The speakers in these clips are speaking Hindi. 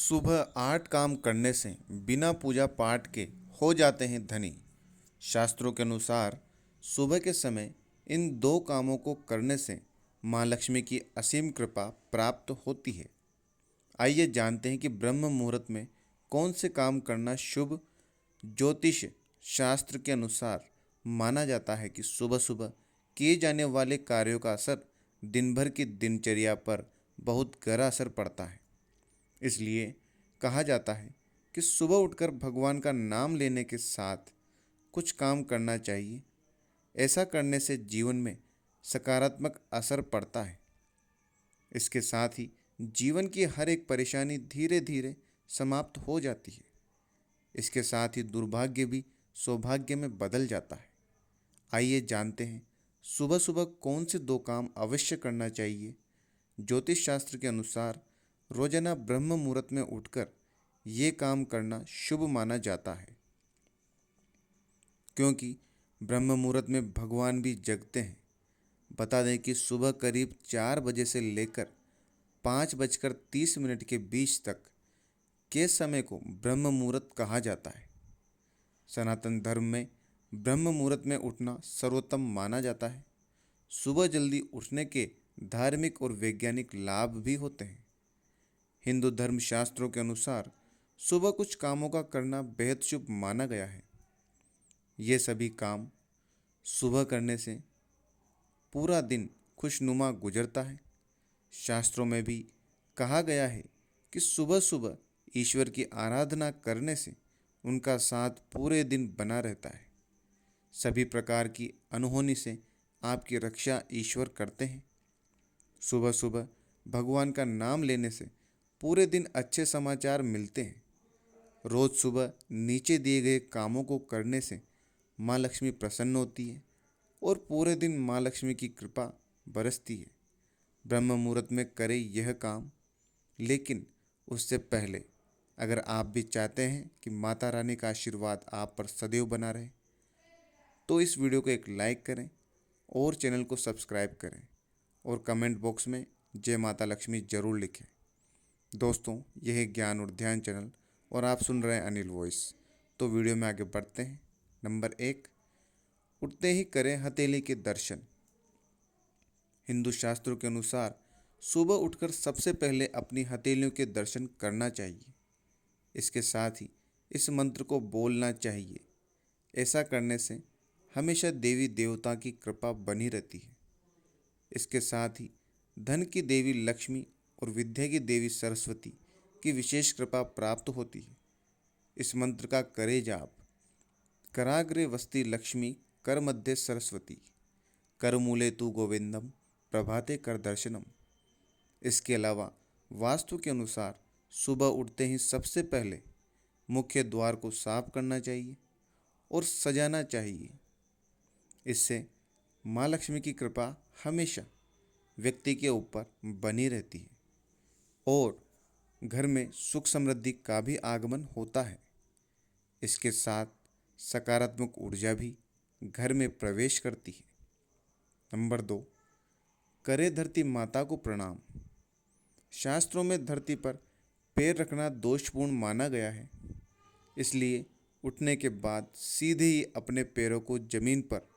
सुबह 8 काम करने से बिना पूजा पाठ के हो जाते हैं धनी। शास्त्रों के अनुसार सुबह के समय इन दो कामों को करने से माँ लक्ष्मी की असीम कृपा प्राप्त होती है। आइए जानते हैं कि ब्रह्म मुहूर्त में कौन से काम करना शुभ। ज्योतिष शास्त्र के अनुसार माना जाता है कि सुबह सुबह किए जाने वाले कार्यों का असर दिन भर की दिनचर्या पर बहुत गहरा असर पड़ता है। इसलिए कहा जाता है कि सुबह उठकर भगवान का नाम लेने के साथ कुछ काम करना चाहिए। ऐसा करने से जीवन में सकारात्मक असर पड़ता है। इसके साथ ही जीवन की हर एक परेशानी धीरे धीरे समाप्त हो जाती है। इसके साथ ही दुर्भाग्य भी सौभाग्य में बदल जाता है। आइए जानते हैं सुबह सुबह कौन से दो काम अवश्य करना चाहिए। ज्योतिष शास्त्र के अनुसार रोजाना ब्रह्म मुहूर्त में उठकर ये काम करना शुभ माना जाता है, क्योंकि ब्रह्म मुहूर्त में भगवान भी जगते हैं। बता दें कि सुबह करीब 4 बजे से लेकर 5:30 के बीच तक के समय को ब्रह्म मुहूर्त कहा जाता है। सनातन धर्म में ब्रह्म मुहूर्त में उठना सर्वोत्तम माना जाता है। सुबह जल्दी उठने के धार्मिक और वैज्ञानिक लाभ भी होते हैं। हिंदू धर्म शास्त्रों के अनुसार सुबह कुछ कामों का करना बेहद शुभ माना गया है। ये सभी काम सुबह करने से पूरा दिन खुशनुमा गुजरता है। शास्त्रों में भी कहा गया है कि सुबह सुबह ईश्वर की आराधना करने से उनका साथ पूरे दिन बना रहता है। सभी प्रकार की अनहोनी से आपकी रक्षा ईश्वर करते हैं। सुबह सुबह भगवान का नाम लेने से पूरे दिन अच्छे समाचार मिलते हैं। रोज सुबह नीचे दिए गए कामों को करने से माँ लक्ष्मी प्रसन्न होती है और पूरे दिन माँ लक्ष्मी की कृपा बरसती है। ब्रह्म मुहूर्त में करें यह काम, लेकिन उससे पहले अगर आप भी चाहते हैं कि माता रानी का आशीर्वाद आप पर सदैव बना रहे, तो इस वीडियो को एक लाइक करें और चैनल को सब्सक्राइब करें और कमेंट बॉक्स में जय माता लक्ष्मी जरूर लिखें। दोस्तों, यह है ज्ञान और ध्यान चैनल और आप सुन रहे हैं अनिल वॉइस। तो वीडियो में आगे बढ़ते हैं। नंबर 1, उठते ही करें हथेली के दर्शन। हिंदू शास्त्रों के अनुसार सुबह उठकर सबसे पहले अपनी हथेलियों के दर्शन करना चाहिए। इसके साथ ही इस मंत्र को बोलना चाहिए। ऐसा करने से हमेशा देवी देवता की कृपा बनी रहती है। इसके साथ ही धन की देवी लक्ष्मी और विद्या की देवी सरस्वती की विशेष कृपा प्राप्त होती है। इस मंत्र का करे जाप। कराग्रे वस्ति लक्ष्मी कर मध्य सरस्वती कर मूले तू गोविंदम प्रभाते कर दर्शनम। इसके अलावा वास्तु के अनुसार सुबह उठते ही सबसे पहले मुख्य द्वार को साफ करना चाहिए और सजाना चाहिए। इससे माँ लक्ष्मी की कृपा हमेशा व्यक्ति के ऊपर बनी रहती है और घर में सुख समृद्धि का भी आगमन होता है। इसके साथ सकारात्मक ऊर्जा भी घर में प्रवेश करती है। नंबर 2, करे धरती माता को प्रणाम। शास्त्रों में धरती पर पैर रखना दोषपूर्ण माना गया है। इसलिए उठने के बाद सीधे ही अपने पैरों को जमीन पर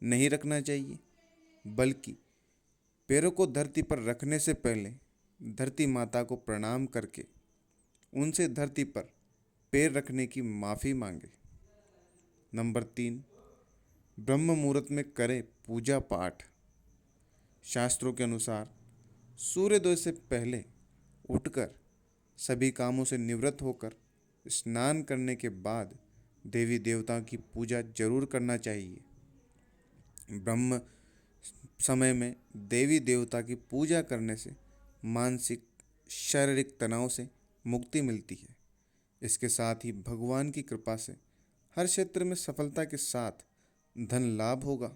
नहीं रखना चाहिए, बल्कि पैरों को धरती पर रखने से पहले धरती माता को प्रणाम करके उनसे धरती पर पैर रखने की माफ़ी मांगे। नंबर 3, ब्रह्म मुहूर्त में करें पूजा पाठ। शास्त्रों के अनुसार सूर्योदय से पहले उठकर सभी कामों से निवृत्त होकर स्नान करने के बाद देवी देवताओं की पूजा जरूर करना चाहिए। ब्रह्म समय में देवी देवता की पूजा करने से मानसिक शारीरिक तनाव से मुक्ति मिलती है। इसके साथ ही भगवान की कृपा से हर क्षेत्र में सफलता के साथ धन लाभ होगा।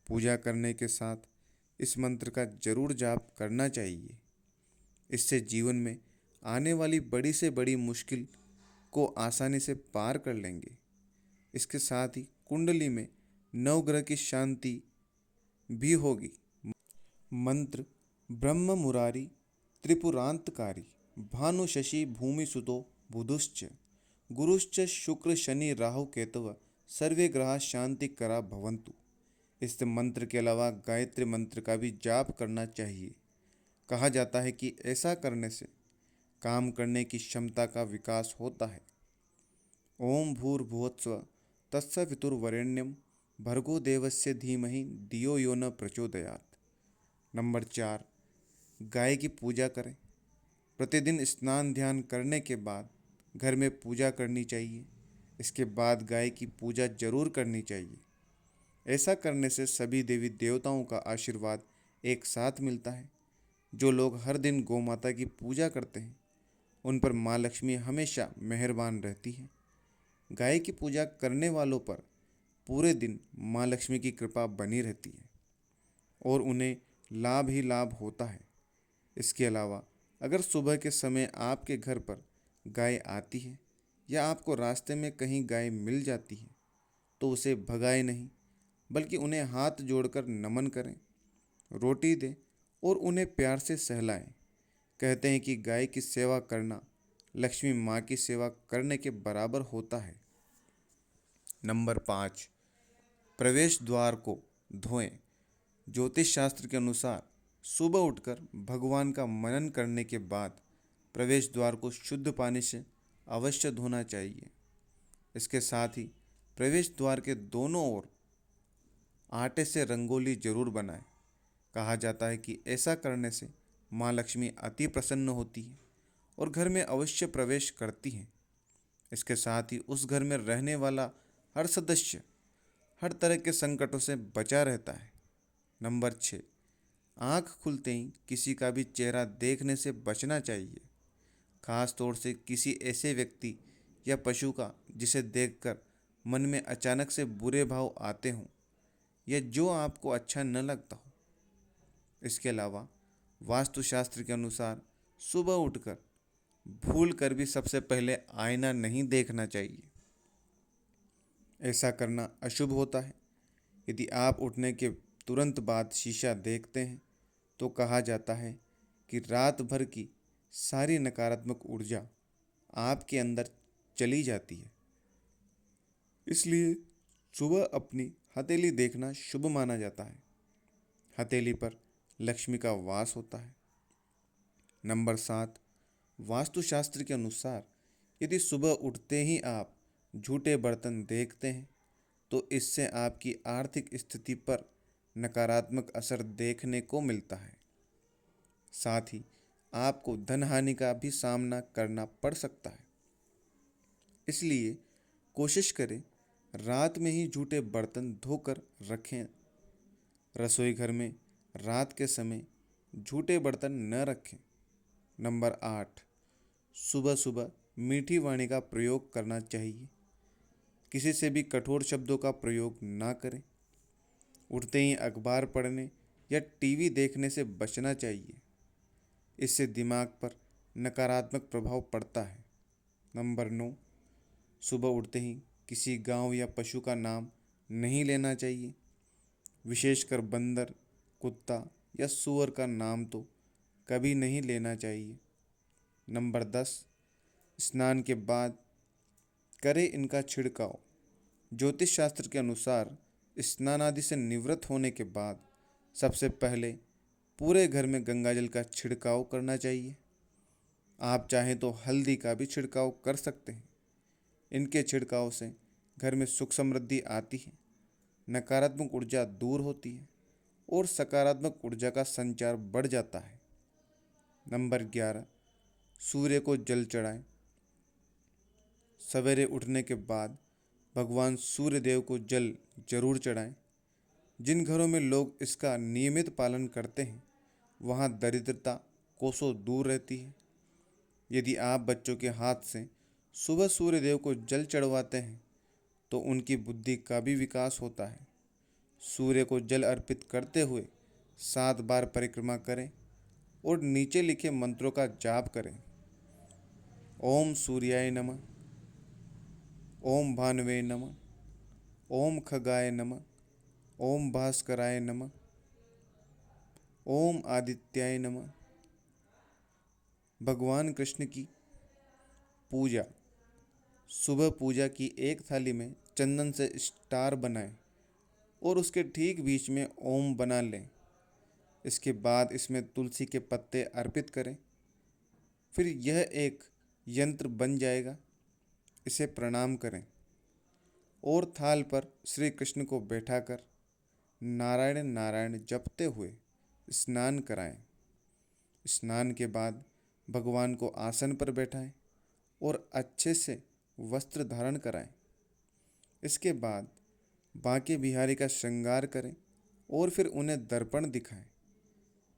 पूजा करने के साथ इस मंत्र का जरूर जाप करना चाहिए। इससे जीवन में आने वाली बड़ी से बड़ी मुश्किल को आसानी से पार कर लेंगे। इसके साथ ही कुंडली में नवग्रह की शांति भी होगी। मंत्र ब्रह्म मुरारी त्रिपुरांतकारी भानु शशि भूमि सुतो बुधुश्च गुरुश्च शुक्र शनि राहु केतव सर्वे ग्रह शांति करा भवंतु। इस मंत्र के अलावा गायत्री मंत्र का भी जाप करना चाहिए। कहा जाता है कि ऐसा करने से काम करने की क्षमता का विकास होता है। ओम भूर्भुवस्सुवः तत्सवितुर्वरेण्यं भर्गो देवस्य धीमहि धियो यो न प्रचोदयात्। नंबर 4, गाय की पूजा करें। प्रतिदिन स्नान ध्यान करने के बाद घर में पूजा करनी चाहिए। इसके बाद गाय की पूजा जरूर करनी चाहिए। ऐसा करने से सभी देवी देवताओं का आशीर्वाद एक साथ मिलता है। जो लोग हर दिन गौ माता की पूजा करते हैं उन पर माँ लक्ष्मी हमेशा मेहरबान रहती है। गाय की पूजा करने वालों पर पूरे दिन माँ लक्ष्मी की कृपा बनी रहती है और उन्हें लाभ ही लाभ होता है। इसके अलावा अगर सुबह के समय आपके घर पर गाय आती है या आपको रास्ते में कहीं गाय मिल जाती है तो उसे भगाए नहीं, बल्कि उन्हें हाथ जोड़कर नमन करें, रोटी दें और उन्हें प्यार से सहलाएं। कहते हैं कि गाय की सेवा करना लक्ष्मी माँ की सेवा करने के बराबर होता है। नंबर 5, प्रवेश द्वार को धोएं। ज्योतिष शास्त्र के अनुसार सुबह उठकर भगवान का मनन करने के बाद प्रवेश द्वार को शुद्ध पानी से अवश्य धोना चाहिए। इसके साथ ही प्रवेश द्वार के दोनों ओर आटे से रंगोली जरूर बनाएं। कहा जाता है कि ऐसा करने से माँ लक्ष्मी अति प्रसन्न होती है और घर में अवश्य प्रवेश करती हैं। इसके साथ ही उस घर में रहने वाला हर सदस्य हर तरह के संकटों से बचा रहता है। नंबर 6, आँख खुलते ही किसी का भी चेहरा देखने से बचना चाहिए, खास तौर से किसी ऐसे व्यक्ति या पशु का जिसे देखकर मन में अचानक से बुरे भाव आते हों या जो आपको अच्छा न लगता हो। इसके अलावा वास्तुशास्त्र के अनुसार सुबह उठकर भूल कर भी सबसे पहले आईना नहीं देखना चाहिए। ऐसा करना अशुभ होता है। यदि आप उठने के तुरंत बाद शीशा देखते हैं तो कहा जाता है कि रात भर की सारी नकारात्मक ऊर्जा आपके अंदर चली जाती है। इसलिए सुबह अपनी हथेली देखना शुभ माना जाता है। हथेली पर लक्ष्मी का वास होता है। नंबर 7, वास्तुशास्त्र के अनुसार यदि सुबह उठते ही आप झूठे बर्तन देखते हैं तो इससे आपकी आर्थिक स्थिति पर नकारात्मक असर देखने को मिलता है। साथ ही आपको धन हानि का भी सामना करना पड़ सकता है। इसलिए कोशिश करें रात में ही झूठे बर्तन धोकर रखें। रसोई घर में रात के समय झूठे बर्तन न रखें। नंबर 8, सुबह सुबह मीठी वाणी का प्रयोग करना चाहिए। किसी से भी कठोर शब्दों का प्रयोग ना करें। उठते ही अखबार पढ़ने या टीवी देखने से बचना चाहिए। इससे दिमाग पर नकारात्मक प्रभाव पड़ता है। नंबर 9, सुबह उठते ही किसी गांव या पशु का नाम नहीं लेना चाहिए। विशेषकर बंदर, कुत्ता या सूअर का नाम तो कभी नहीं लेना चाहिए। नंबर 10, स्नान के बाद करें इनका छिड़काव। ज्योतिष शास्त्र के अनुसार स्नान आदि से निवृत्त होने के बाद सबसे पहले पूरे घर में गंगाजल का छिड़काव करना चाहिए। आप चाहें तो हल्दी का भी छिड़काव कर सकते हैं। इनके छिड़काव से घर में सुख समृद्धि आती है, नकारात्मक ऊर्जा दूर होती है और सकारात्मक ऊर्जा का संचार बढ़ जाता है। नंबर 11, सूर्य को जल चढ़ाएं। सवेरे उठने के बाद भगवान सूर्य देव को जल जरूर चढ़ाएं। जिन घरों में लोग इसका नियमित पालन करते हैं वहाँ दरिद्रता कोसों दूर रहती है। यदि आप बच्चों के हाथ से सुबह सूर्य देव को जल चढ़वाते हैं तो उनकी बुद्धि का भी विकास होता है। सूर्य को जल अर्पित करते हुए 7 बार परिक्रमा करें और नीचे लिखे मंत्रों का जाप करें। ओम सूर्याय नमः, ओम भानुवे नमः, ओम खगाय नमः, ओम भास्कराय नमः, ओम आदित्याय नमः, भगवान कृष्ण की पूजा। सुबह पूजा की एक थाली में चंदन से स्टार बनाएं और उसके ठीक बीच में ओम बना लें। इसके बाद इसमें तुलसी के पत्ते अर्पित करें। फिर यह एक यंत्र बन जाएगा, इसे प्रणाम करें और थाल पर श्री कृष्ण को बैठाकर नारायण नारायण जपते हुए स्नान कराएं। स्नान के बाद भगवान को आसन पर बैठाएं और अच्छे से वस्त्र धारण कराएं। इसके बाद बांके बिहारी का श्रृंगार करें और फिर उन्हें दर्पण दिखाएं।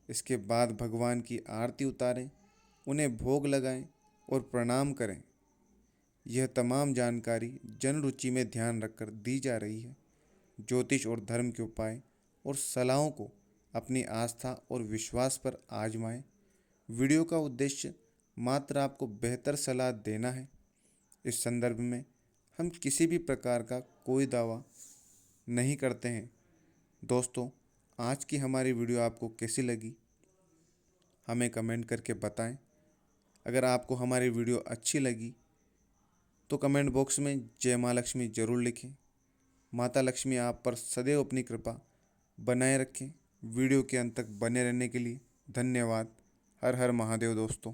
इसके बाद भगवान की आरती उतारें, उन्हें भोग लगाएं और प्रणाम करें। यह तमाम जानकारी जन रुचि में ध्यान रखकर दी जा रही है। ज्योतिष और धर्म के उपाय और सलाहों को अपनी आस्था और विश्वास पर आजमाएं। वीडियो का उद्देश्य मात्र आपको बेहतर सलाह देना है। इस संदर्भ में हम किसी भी प्रकार का कोई दावा नहीं करते हैं। दोस्तों, आज की हमारी वीडियो आपको कैसी लगी हमें कमेंट करके बताएं। अगर आपको हमारी वीडियो अच्छी लगी तो कमेंट बॉक्स में जय माँ लक्ष्मी ज़रूर लिखें। माता लक्ष्मी आप पर सदैव अपनी कृपा बनाए रखें। वीडियो के अंत तक बने रहने के लिए धन्यवाद। हर हर महादेव दोस्तों।